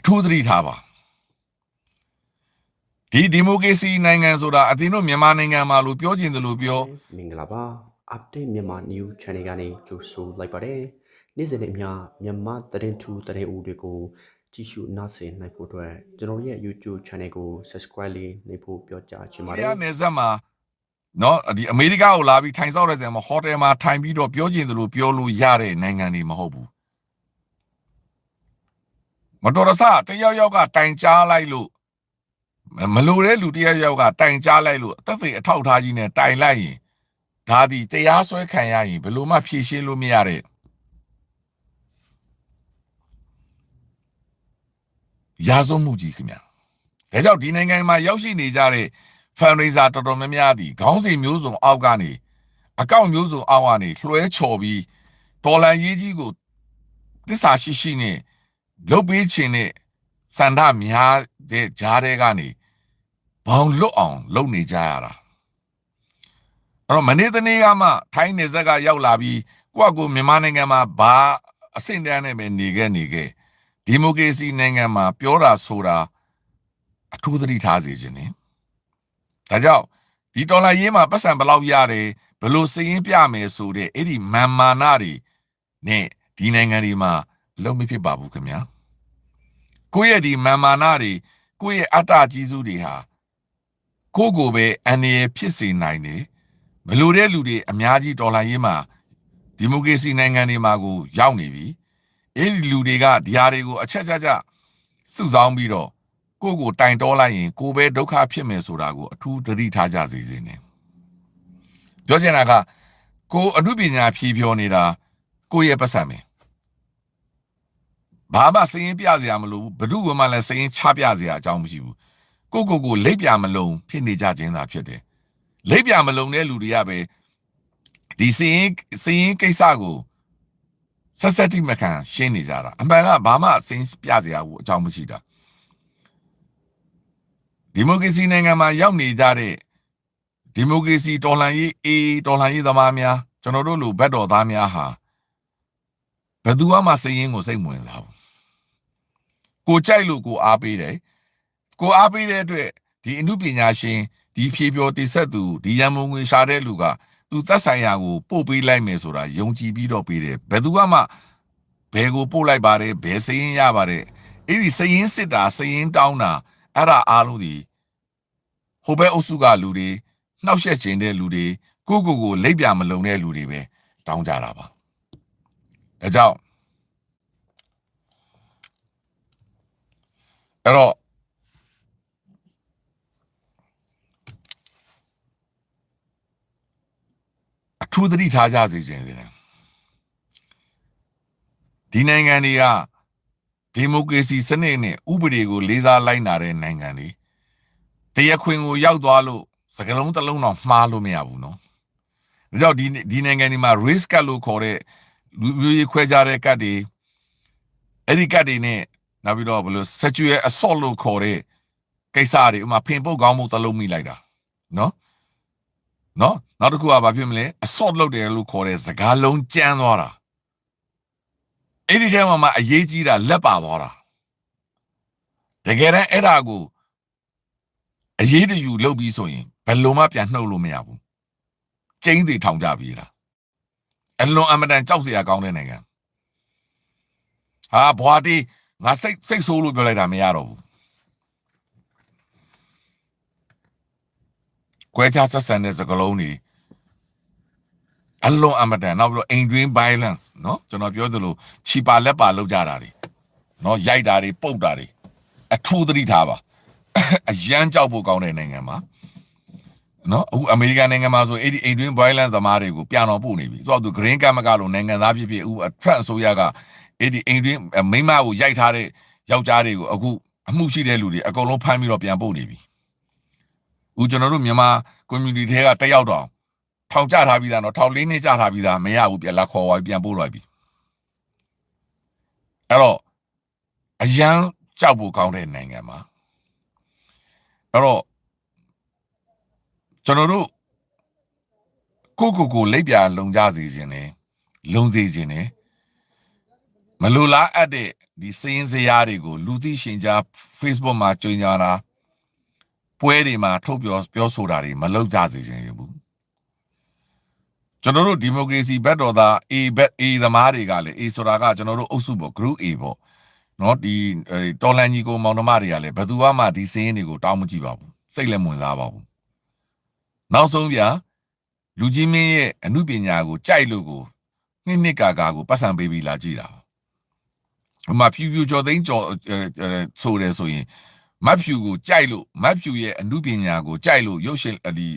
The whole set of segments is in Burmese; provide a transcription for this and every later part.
ထူးသတိထားပါဒီမိုကရေစီနိုင်ငံဆိုတာအတင်းတို့မြန်မာနိုင်ငံမှာလို့ပြောကျင်တယ်လို့ပြောမင်္ဂလာပါ update မြန်မာ new channel ကနေကြိုဆိုလိုက်ပါတယ်နေ့စဉ်နဲ့အမျှမြန်မာသတင်းထူးသတင်းဦးတွေကိုကြည့်ရှုနားဆင်နိုင်ဖို့အတွက်ကျွန်တော်ရဲ့ YouTube channel ကို subscribe လေးလုပ်ဖို့ပြောကြားချင်ပါတယ်ဒီနေဆက်မှာနော်ဒီအမေရိကကိုလာပြီးထိုင်ဆောက်တဲ့ဆိုင်မှာဟိုတယ်မှာထိုင်ပြီးတော့ပြောကျင်တယ်လို့ပြောလို့ရတဲ့နိုင်ငံတွေမဟုတ်ဘူးမတော်တဆတယောက်ယောက်ကတိုင်ကြားလိုက်လို့မလိုတဲ့လူတယောက်ယောက်ကတိုင်ကြားလိုက်လို့အသက်သေအထောက်ထားကြီးနဲ့တိုင်လိုက်ရင်ဒါဒီတရားစွဲခံရရင်ဘယ်လိုမှဖြေရှင်းလို့မရတဲ့ရာဇဝမှုကြီးခင်ဗျာဒါကြောင့်ဒီနိုင်ငံမှာရောက်ရှိနေကြတဲ့ fundraiser တော်တော်များများဒီခေါင်းစဉ်မျိုးစုံအောက်ကနေအကောင့်မျိုးစုံအောက်ကနေလွှဲချော်ပြီးဒေါ်လာရေးကြီးကိုသစ္စာရှိရှိနဲ့လုတ်ပေးခြင်းနဲ့စန္ဒများတဲ့ကြားတဲ့ကနေဘောင်လွတ်အောင်လုပ်နေကြရတာအဲ့တော့မနေ့တနေ့ကမှထိုင်းနေဆက်ကရောက်လာပြီးကိုမြန်မာနိုင်ငံမှာဘာအဆင့်တန်းနဲ့ပဲနေခဲ့ဒီမိုကရေစီနိုင်ငံမှာပြောတာဆိုတာအထူးသတိထားစေခြင်းနဲ့ဒါကြောင့်ဒီဒေါ်လာရေးမှာပတ်စံဘယ်လောက်ရတယ်ဘယ်လိုစည်ရင်းပြမယ်ဆိုတဲ့အဲ့ဒီမာမာနာတွေနဲ့ဒီနိုင်ငံတွေမှာလုံးမဖြစ်ပါဘူးခင်ဗျာကိုယ့်ရဲ့ဒီမာမာနာတွေကိုယ့်ရဲ့အတ္တကြီးစုတွေဟာကိုပဲအန္တရာယ်ဖြစ်စေနိုင်တယ်မလိုတဲ့လူတွေအများကြီးဒေါ်လာရေးမှာဒီမိုကရေစီနိုင်ငံတွေမှာကိုရောက်နေပြီအဲ့ဒီလူတွေကဒီဟာတွေကိုအချက်ကြစုဆောင်းပြီးတော့ကိုတိုင်တော်လိုက်ရင်ကိုပဲဒုက္ခဖြစ်မယ်ဆိုတာကိုအထူးသတိထားကြစေစေနဲ့ပြောချင်တာကကိုအမှုပညာဖြေပြောနေတာကိုရဲ့ပတ်စံပဲဘာမှစရင်ပြစရာမလိုဘူးဘ누구မှလည်းစရင်ချပြစရာအကြောင်းမရှိဘူးကိုလိပ်ပြမလုံးဖြစ်နေကြခြင်းသာဖြစ်တယ်လိပ်ပြမလုံးတဲ့လူတွေကပဲဒီစရင်ကိစ္စကိုဆက်ဆက်တိမခံရှင်းနေကြတာအမှန်ကဘာမှစရင်ပြစရာဘူးအကြောင်းမရှိတာဒီမိုကရေစီနိုင်ငံမှာရောက်နေကြတဲ့ဒီမိုကရေစီတော်လှန်ရေးသမားများကျွန်တော်တို့လူဘက်တော်သားများဟာဘယ်သူမှစရင်ကိုစိတ်ဝင်စားဘူးကိုကြိုက်လို့ကိုအားပေးတယ်ကိုအားပေးတဲ့အတွက်ဒီအမှုပညာရှင်ဒီဖြေပြောတိဆက်သူဒီရန်မုံငွေရှာတဲ့လူကသူသက်ဆိုင်ရာကိုပို့ပေးလိုက်မယ်ဆိုတာယုံကြည်ပြီးတော့ပေးတယ်ဘယ်သူမှဘယ်ကိုပို့လိုက်ပါတယ်ဘယ်စရင်ရပါတယ်အဲ့ဒီစရင်စစ်တာစရင်တောင်းတာအဲ့ဒါအားလုံးဒီဟိုဘက်အုပ်စုကလူတွေနှောက်ယှက်ခြင်းတဲ့လူတွေကိုလိပ်ပြမလုံတဲ့လူတွေပဲတောင်းကြတာပါဒါကြောင့်အဲ့တော့အထူးသတိထားကြစေခြင်းတယ်ဒီနိုင်ငံတွေကဒီမိုကရေစီစနစ်နဲ့ဥပဒေကိုလေးစားလိုက်နာတဲ့နိုင်ငံတွေတရားခွင်ကိုရောက်သွားလို့စကလုံးတစ်လုံးတော့မှားလို့မရဘူးနော်ဒါကြောင့်ဒီနိုင်ငံတွေမှာ risk ကတ်လို့ခေါ်တဲ့လူမျိုးရေးခွဲခြားတဲ့ကတ်တွေအဲ့ဒီကတ်တွေနဲ့နောက်ပြီးတော့ဘယ်လို sexual assault လို့ခေါ်တဲ့ကိစ္စတွေဥမာဖင်ပုတ်ကောင်းမှုတစ်လုံးမိလိုက်တာနော်နောက်တစ်ခုကဘာဖြစ်မလဲ assault လုပ်တယ်လို့ခေါ်တဲ့စကားလုံးကြမ်းသွားတာအဲ့ဒီထဲမှာအရေးကြီးတာလက်ပါသွားတာတကယ်တမ်းအဲ့ဒါကိုအရေးတယူလုပ်ပြီးဆိုရင်ဘယ်လိုမှပြန်နှုတ်လို့မရဘူးကျင်းသေးထောင်ကြပြီလားအလွန်အမတန်ကြောက်စရာကောင်းတဲ့နိုင်ငံဟာဘွာတီငါစိတ်ဆိုးလို့ပြောလိုက်တာမရတော့ဘူးကွဲခြားဆက်ဆံတဲ့စကားလုံးတွေအလွန်အမတန်နောက်ပြီးတော့ extreme violence နော်ကျွန်တော်ပြောသလိုချီပါလက်ပါလောက်ကြတာတွေနော်ရိုက်တာတွေပုတ်တာတွေအထူးသတိထားပါအရန်ကြောက်ဖို့ကောင်းတဲ့နိုင်ငံမှာနော်အခုအမေရိကန်နိုင်ငံမှာဆိုအဲ့ဒီ extreme violence သမားတွေကိုပြန်တော်ပို့နေပြီသူကgreen card မကလို့နိုင်ငံသားဖြစ်အခုTrump အစိုးရကအဲ့ဒီ extreme မိမကိုရိုက်ထားတဲ့ယောက်ျားတွေကိုအခုအမှုရှိတဲ့လူတွေအကုန်လုံးဖမ်းပြီးတော့ပြန်ပို့နေပြီဦးကျွန်တော်တို့မြန်မာ community ထဲကတက်ရောက်တော့ထောင်ကြထားပြီးသားနော်ထောင်၄နှစ်ကြထားပြီးသားမရဘူးပြန်လာခေါ်သွားပြန်ပို့လိုက်ပြီအဲ့တော့အရန်ကြောက်ဖို့ကောင်းတဲ့နိုင်ငံမှာအဲ့တော့ကျွန်တော်တို့ကိုလိပ်ပြလုံကြစေခြင်းနဲ့လုံစေခြင်းနဲ့ မလိုလားအပ်တဲ့ဒီစင်းစရာတွေကိုလူသိရှင်ကြား Facebook မှာကြွညာတာပွဲတွေမှာထုတ်ပြောဆိုတာတွေမလုပ်ကြစေချင်ဘူးကျွန်တော်တို့ဒီမိုကရေစီဘက်တော်သား A သမားတွေကလည်း A ဆိုတာကကျွန်တော်တို့အုပ်စုပေါ့ group A ပေါ့နော်ဒီတော်လန်ကြီးကိုမောင်နှမတွေကလည်းဘယ်သူမှဒီစင်းတွေကိုတောင်းမကြည့်ပါဘူးစိတ်လည်းမဝင်စားပါဘူးနောက်ဆုံးဗျာလူကြီးမင်းရဲ့အမှုပညာကိုကြိုက်လို့ကိုနှစ်ကာကိုပတ်စံပေးပြီးလာကြည့်တာဟိုမှာဖြူကျော်သိန်းကျော်ဆိုတယ်ဆိုရင်မတ်ဖြူကိုကြိုက်လို့မတ်ဖြူရဲ့အမှုပညာကိုကြိုက်လို့ရုပ်ရှင်ဒီ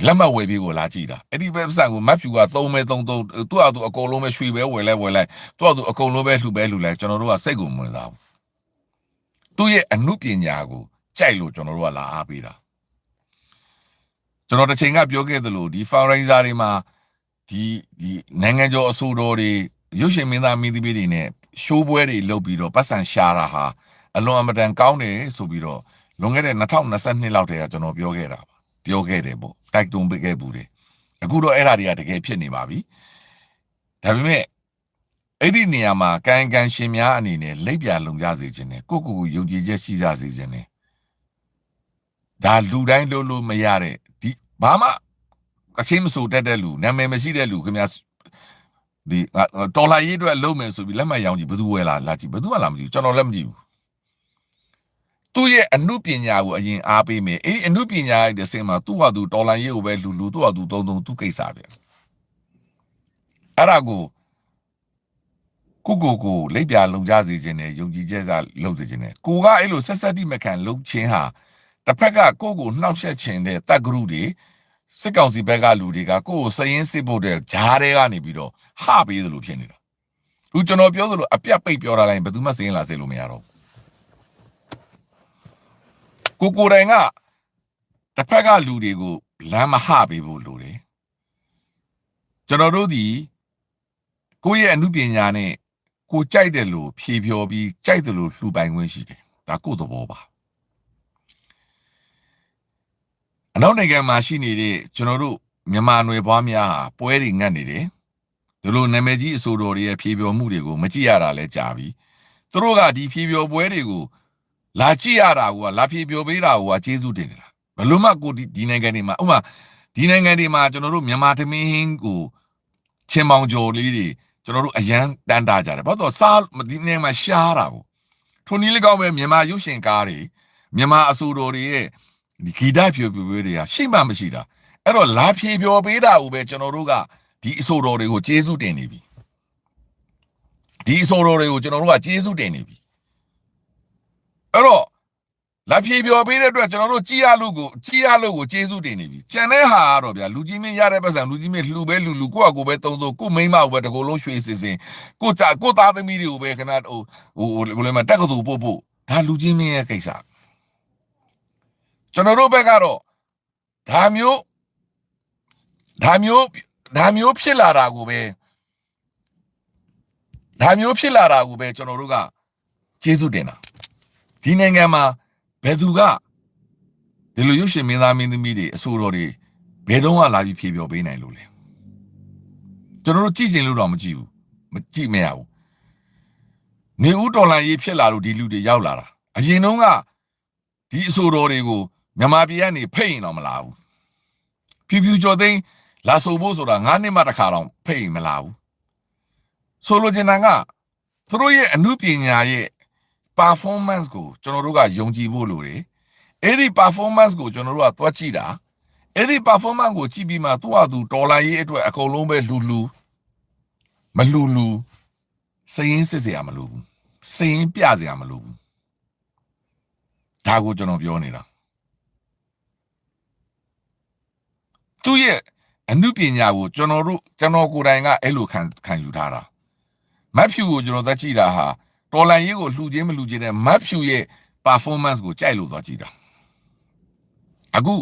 လက်မှတ်ဝယ်ပြီးကိုလာကြည့်တာအဲ့ဒီပဲပတ်စံကိုမတ်ဖြူက3သူ့အတူအကုန်လုံးပဲရွှေပဲဝယ်လိုက်သူ့အတူအကုန်လုံးပဲလှူလိုက်ကျွန်တော်တို့ကစိတ်ကိုမဝင်စားဘူးသူ့ရဲ့အမှုပညာကိုကြိုက်လို့ကျွန်တော်တို့ကလာအားပေးတာကျွန်တော်တစ်ချိန်ကပြောခဲ့သလိုဒီ fundraiser တွေမှာဒီနိုင်ငံကျော်အစိုးရတွေရုပ်ရှင်မင်းသားမင်းသမီးတွေနဲ့ရှိုးပွဲတွေလုပ်ပြီးတော့ပတ်စံရှာတာဟာအလွန်အမတန်ကောင်းတယ်ဆိုပြီးတော့လွန်ခဲ့တဲ့2022လောက်တည်းကကျွန်တော်ပြောခဲ့တယ်ပေါ့တိုက်တွန်းပေးခဲ့ဘူးတယ်အခုတော့အဲ့ဒါတွေကတကယ်ဖြစ်နေပါပြီဒါပေမဲ့အဲ့ဒီနေရာမှာကန်ရှင်များအနေနဲ့လက်ပြလုံကြစေခြင်းနဲ့ကိုယုံကြည်ချက်ရှိကြစေခြင်းနဲ့ဒါလူတိုင်းလို့မရတဲ့ဒီဘာမှအချင်းမဆိုတတ်တဲ့လူနာမည်မရှိတဲ့လူခင်ဗျာဒီတော်လာရေးအတွက်လုံးမယ်ဆိုပြီးလက်မှတ်ရောင်းကြည့်ဘယ်သူဝယ်လာကြည့်ဘယ်သူမှလာမကြည့်ကျွန်တော်လည်းမကြည့်ဘူးသူ့ရဲ့အမှုပညာကိုအရင်အားပေးမယ်အဲ့ဒီအမှုပညာရဲ့စင်မှာသူ့ဟာသူတော်လာရေးကိုပဲလူသူ့ဟာသူတုံသူကိစ္စပဲအဲ့ဒါကိုလက်ပြလုံကြစေခြင်းနဲ့ယုံကြည်ချက်စာလုပ်စေခြင်းနဲ့ကိုကအဲ့လိုဆက်ဆက်တိမခံလုပ်ခြင်းဟာတစ်ဖက်ကကိုနှောက်ယှက်ခြင်းတဲ့တပ်ဂရုတွေစစ်ကောင်စီဘက်ကလူတွေကကိုယ်ကိုစရင်စစ်ဖို့တဲ့ဂျားတွေကနေပြီးတော့ဟပေးသလိုဖြစ်နေတာအခုကျွန်တော်ပြောသလိုအပြတ်ပိတ်ပြောတာလိုက်ဘယ်သူမှစရင်လာစေလို့မရတော့ကိုတိုင်ကတစ်ဖက်ကလူတွေကိုလမ်းမဟပေးဖို့လိုတယ်ကျွန်တော်တို့ဒီကိုယ့်ရဲ့အမှုပညာနဲ့ကိုကြိုက်တယ်လို့ဖြေဖြော်ပြီးကြိုက်တယ်လို့လှူပိုင်ခွင့်ရှိတယ်ဒါကိုယ့်သဘောပါအနောက်နိုင်ငံမှာရှိနေတဲ့ကျွန်တော်တို့မြန်မာနွယ်ဘွားများဟာပွဲတွေငတ်နေတယ်ဒီလိုနာမည်ကြီးအဆိုတော်တွေရဲ့ဖြေဖြော်မှုတွေကိုမကြည့်ရတာလဲကြာပြီသူတို့ကဒီဖြေဖြော်ပွဲတွေကိုလာကြည့်ရတာကလာဖြေဖြော်ပေးတာကကျေးဇူးတင်တယ်လားဘလို့မှကိုဒီနိုင်ငံတွေမှာဥပမာဒီနိုင်ငံတွေမှာကျွန်တော်တို့မြန်မာသမင်းဟင်းကိုချင်းမောင်ကျော်လေးတွေကျွန်တော်တို့အရန်တန်းတာကြတယ်ဘာလို့စားဒီနေမှာရှားတာကိုထိုနည်းလည်းကောင်းပဲမြန်မာရုပ်ရှင်ကားတွေမြန်မာအဆိုတော်တွေရဲ့ဒီဂီတဖြိုဖြိုတွေကရှိမှမရှိတာအဲ့တော့လာဖြေဖြော်ပေးတာကိုပဲကျွန်တော်တို့ကဒီအဆိုတော်တွေကိုကျေးဇူးတင်နေပြီဒီအဆိုတော်တွေကိုကျွန်တော်တို့ကကျေးဇူးတင်နေပြီအဲ့တော့လာဖြေဖြော်ပေးတဲ့အတွက်ကျွန်တော်တို့ကြည်ရလို့ကိုကျေးဇူးတင်နေပြီကျန်တဲ့ဟာကတော့ဗျာလူကြီးမင်းရတဲ့ပတ်စံလူကြီးမင်းလှူပဲလူကိုယ့်အကိုပဲတုံကိုမိန်းမကိုပဲတကိုယ်လုံးရွှေစင်ကိုသားသမီးတွေကိုပဲခဏဟိုလည်းမတက်ကတူပို့ဒါလူကြီးမင်းရဲ့ကိစ္စကျွန်တော်တို့ဘက်ကတော့ဒါမျိုးဖြစ်လာတာကိုပဲကျွန်တော်တို့ကကျေးဇူးတင်တာဒီနိုင်ငံမှာဘယ်သူကဒီလိုရုပ်ရှင်မင်းသားမင်းသမီးတွေအဆိုတော်တွေဘယ်တော့မှလာပြီးဖြေပြောပေးနိုင်လို့လဲကျွန်တော်တို့ကြည့်ချင်လို့တော့မကြည့်ဘူးမကြည့်မရဘူးနေဦးတော်လန်ရေးဖြစ်လာလို့ဒီလူတွေရောက်လာတာအရင်တုန်းကဒီအဆိုတော်တွေကိုမြန်မာပြည်ကနေဖိတ်ရင်တော့မလာဘူးဖြူကျော်သိန်းလာဆိုဖို့ဆိုတာ9နှစ်မှတစ်ခါတော့ဖိတ်ရင်မလာဘူးဆိုလိုချင်တာကသူတို့ရဲ့အမှုပညာရဲ့ performance ကိုကျွန်တော်တို့ကယုံကြည်ဖို့လိုတယ်အဲ့ဒီ performance ကိုကျွန်တော်တို့ကသွားကြည့်တာအဲ့ဒီ performance ကိုကြည့်ပြီးမှသူ့ဟာသူဒေါ်လာရေးအတွက်အကုန်လုံးပဲမလူစရင်စစ်စရာမလိုဘူးစရင်ပြစရာမလိုဘူးဒါကိုကျွန်တော်ပြောနေတာသူရဲ့အမှုပညာကိုကျွန်တော်ကိုယ်တိုင်ကအဲ့လိုခံယူထားတာမတ်ဖြူကိုကျွန်တော်သက်ကြည့်တာဟာတော်လန်ရေးကိုလှူခြင်းမလှူခြင်းနဲ့မတ်ဖြူရဲ့ performance ကိုကြိုက်လို့သွားကြည့်တာအခု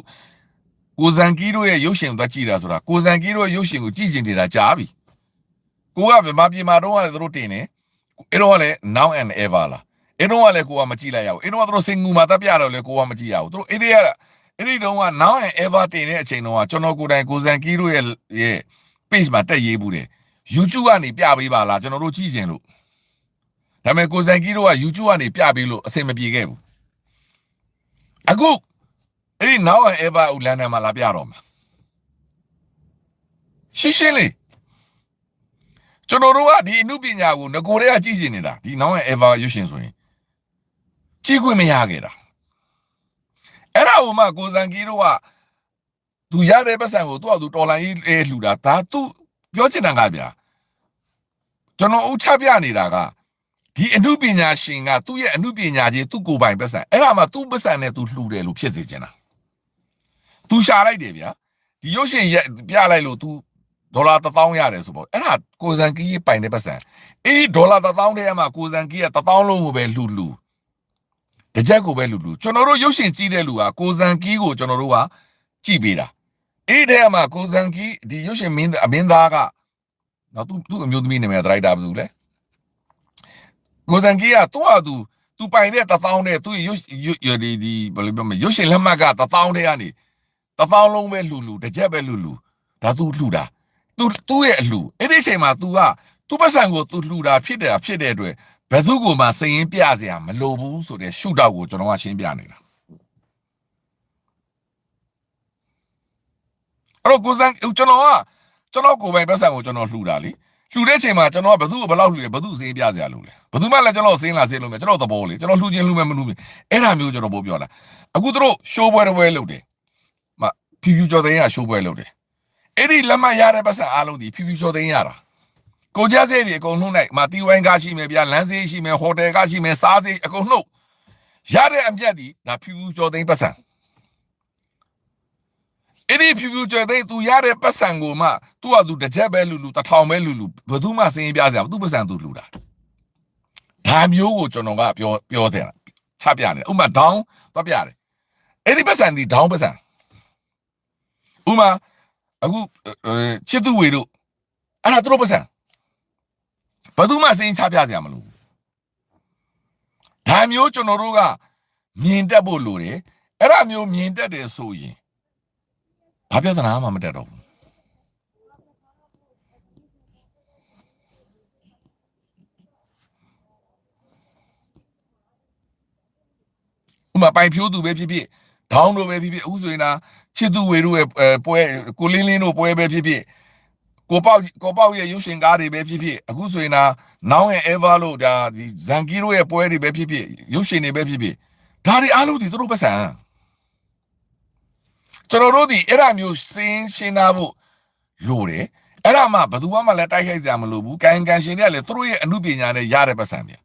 ကိုဇန်ကီတို့ရဲ့ရုပ်ရှင်သွားကြည့်တာဆိုတာကိုဇန်ကီတို့ရဲ့ရုပ်ရှင်ကိုကြည့်ကျင်နေတာကြားပြီကိုကဗမာပြည်မှာတော့လည်းသူတို့တင်နေအဲ့တော့လည်း now and ever လားအဲ့တော့လည်းကိုကမကြည့်လိုက်ရဘူးအဲ့တော့သူတို့စင်ကူမှာတပ်ပြတော့လည်းကိုကမကြည့်ရဘူးသူတို့အဲ့ဒီတုန်းက now and ever တင်တဲ့အချိန်တုန်းကကျွန်တော်ကိုယ်တိုင်ကိုဇန်ကီတို့ရဲ့ page မှာတက်ရေးဘူးတယ် YouTube ကနေပြပေးပါလားကျွန်တော်တို့ကြည့်ကျင်လို့ ဒါပေမဲ့ကိုစံကြီးတို့က YouTube ကနေပြပေးလို့အဆင်မပြေခဲ့ဘူးအခုအဲ့ဒီ now and ever ဦးလန်ဒန်မှာလာပြတော့မှာရှင်းလေးကျွန်တော်တို့ကဒီအမှုပညာကိုငကိုတွေကကြည့်နေနေတာဒီ now and ever ရွှေရှင်ဆိုရင်ကြည့်ခွင့်မရခဲ့တာအဲ့ဒါဟိုမှကိုစံကြီးတို့ကသူရတဲ့ပတ်စံကိုသူ့အတူတော်လိုင်းရေးလှူတာဒါသူပြောချင်တာကဗျာကျွန်တော်ဥချပြနေတာကဒီအမှုပညာရှင်ကသူ့ရဲ့အမှုပညာကြီးသူ့ကိုယ်ပိုင်ပတ်စံအဲ့ဒါမှသူ့ပတ်စံနဲ့သူလှူတယ်လို့ဖြစ်စေချင်တာသူရှာလိုက်တယ်ဗျာဒီရုပ်ရှင်ပြလိုက်လို့သူဒေါ်လာ1000ရတယ်ဆိုပေါ့အဲ့ဒါကိုစံကြီးပိုင်တဲ့ပတ်စံအေးဒေါ်လာ1000တည်းမှာကိုစံကြီးက1000လုံးကိုပဲလှူတကြက်ကိုပဲလှူကျွန်တော်တို့ရုပ်ရှင်ကြည့်တဲ့လူကကိုစံကြီးကိုကျွန်တော်တို့ကကြည့်ပေးတာအဲ့ဒီမှာကိုစံကြီးဒီရုပ်ရှင်မင်းသားကနော်သူ့အမျိုးသမီးနာမည်ဒရိုက်တာဘယ်သူလဲကိုစံကြီးကသူပိုင်တဲ့1000တဲ့သူရုပ်ဒီဘယ်လိုပြောမလဲရုပ်ရှင်လက်မှတ်က1000တဲ့ကနေ1000လုံးပဲလှူတကြက်ပဲလှူဒါသူလှူတာသူ့ရဲ့အလှူအဲ့ဒီအချိန်မှာ तू ကသူ့ပတ်စံကို तू လှူတာဖြစ်တဲ့အတွက်ဘယ်သူ့ကိုမှစရင်ပြစရာမလိုဘူးဆိုတဲ့ရှုထောက်ကိုကျွန်တော်ကရှင်းပြနေတာအဲ့တော့ကိုစံကျွန်တော်ကိုပိုင်ပတ်စံကိုကျွန်တော်လှူတာလေလှူတဲ့အချိန်မှာကျွန်တော်ကဘယ်သူ့ကိုဘယ်လောက်လှူလဲဘယ်သူ့စရင်ပြစရာလိုလဲဘယ်သူမှလည်းကျွန်တော်စရင်လာစရင်လို့မယ်ကျွန်တော်သဘောလေကျွန်တော်လှူခြင်းလှူမယ်မလှူမယ်အဲ့ဒါမျိုးကျွန်တော်ပို့ပြောတာအခုသူတို့ရှိုးပွဲတစ်ပွဲလုပ်တယ်ဖြူဖြူကျော်သိန်းကရှိုးပွဲလုပ်တယ်အဲ့ဒီလက်မှတ်ရတဲ့ပတ်စံအားလုံးဒီဖြူဖြူကျော်သိန်းရတာကိုကြစေးတွေအကုန်နှုတ်လိုက်တီဝိုင်းကားရှိမယ်ဗျာလမ်းစေးရှိမယ်ဟိုတယ်ကားရှိမယ်စားစေးအကုန်နှုတ်ရတဲ့အမြတ်ဒီဒါဖြူဖြူကျော်သိန်းပတ်စံအဲ့ဒီဖြူဖြူကျော်သိန်းသူရတဲ့ပတ်စံကိုမှသူ့ဟာသူတစ်ချက်ပဲလူ1000ပဲလူဘယ်သူမှစင်းပြစရာသူ့ပတ်စံသူလူတာဒါမျိုးကိုကျွန်တော်ကပြောတယ်ချပြနေဥမာဒေါင်းသွားပြတယ်အဲ့ဒီပတ်စံဒီဒေါင်းပတ်စံဥမာအခုချစ်သူဝေတို့အဲ့ဒါသူတို့ပတ်စံဘယ်သူမှစင်းချပြစရာမလိုဘူးဒါမျိုးကျွန်တော်တို့ကမြင်တတ်ဖို့လိုတယ်အဲ့ဒါမျိုးမြင်တတ်တယ်ဆိုရင်ဘာပြဿနာမှမတက်တော့ဘူးဥမာပိုင်ဖြိုးသူပဲဖြစ်ဖြစ်ဒေါင်းတို့ပဲဖြစ်ဖြစ်အခုဆိုရင်ချစ်သူဝေတို့ရဲ့ပွဲကိုလင်းလင်းတို့ပွဲပဲဖြစ်ဖြစ်ကိုပေါက်ရဲ့ရုပ်ရှင်ကားတွေပဲဖြစ်ဖြစ်အခုဆိုရင်နောင်ရဲ့ ever လို့ဒါဒီဇန်ကီတို့ရဲ့ပွဲတွေပဲဖြစ်ဖြစ်ရုပ်ရှင်တွေပဲဖြစ်ဖြစ်ဒါတွေအားလုံးဒီသူတို့ပတ်စံကျွန်တော်တို့ဒီအဲ့ဒါမျိုးရှင်းနာဖို့လိုတယ်အဲ့ဒါမှဘယ်သူမှလည်းတိုက်ခိုက်စရာမလိုဘူးကန်ရှင်တွေကလည်းသူတို့ရဲ့အမှုပညာနဲ့ရတဲ့ပတ်စံတွေ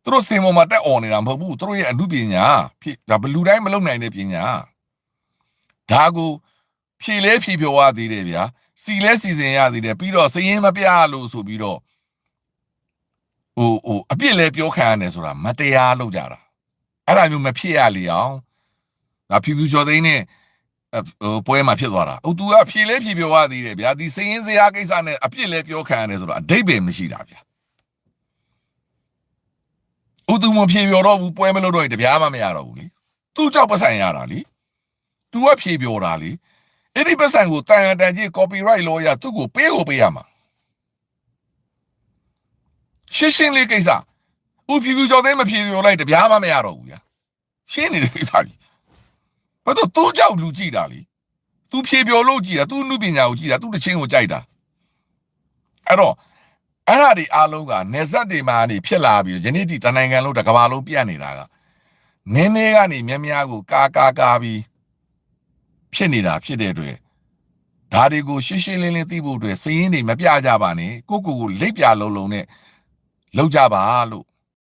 သူတို့စင်ပေါ်မှာတက်អော်နေတာမဟုတ်ဘူးသူတို့ရဲ့အမှုပညာဖြစ်ဒါဘလူတိုင်းမလုံနိုင်တဲ့ပညာဒါကိုဖြည့်လဲဖြည့်ပြောရသေးတယ်ဗျာစီလဲစီစဉ်ရသေးတယ်ပြီးတော့စရင်မပြလို့ဆိုပြီးတော့အပြစ်လဲပြောခံရတယ်ဆိုတာမတရားလုပ်ကြတာအဲ့ဒါမျိုးမဖြစ်ရလေအောင်ဒါဖြူဖြူကျော်သိန်းနဲ့ပွဲမှာဖြစ်သွားတာသူကဖြည့်လဲဖြည့်ပြောရသေးတယ်ဗျာဒီစရင်စရာကိစ္စနဲ့အပြစ်လဲပြောခံရတယ်ဆိုတာအဓိပ္ပာယ်မရှိတာဗျာသူမဖြည့်ပြောတော့ဘူးပွဲမလို့တော့တပြားမှမရတော့ဘူးလေသူကြောက်ပတ်ဆိုင်ရတာလေသူကဖြည့်ပြောတာလေအဲ့ဒီပတ်ဆိုင်ကိုတန်ကြီး copyright lawyer သူ့ကိုပေးရမှာရှင်းလေးကိစ္စဖြူကျော်သိမ်းမဖြည့်ပြောလိုက်တပြားမှမရတော့ဘူးဗျာရှင်းနေတဲ့ကိစ္စကြီးဘာလို့သူကြောက်လူကြည့်တာလေသူဖြည့်ပြောလို့ကြည့်တာသူအမှုပညာကိုကြည့်တာသူတစ်ချင်းကိုကြိုက်တာအဲ့တော့အဲ့ဒါဒီအားလုံးကနေဆက်တွေမှာနေဖြစ်လာပြီးယနေ့ဒီတနိုင်ငံလုံးတစ်ကမ္ဘာလုံးပြတ်နေတာကနင်းနေကနေများကိုကာပြီးဖြစ်နေတာဖြစ်တဲ့အတွက်ဒါတွေကိုရှင်းလင်းသိဖို့အတွက်စည်ရင်းတွေမပြကြပါနဲ့ကိုလိပ်ပြလုံးနဲ့လောက်ကြပါလို့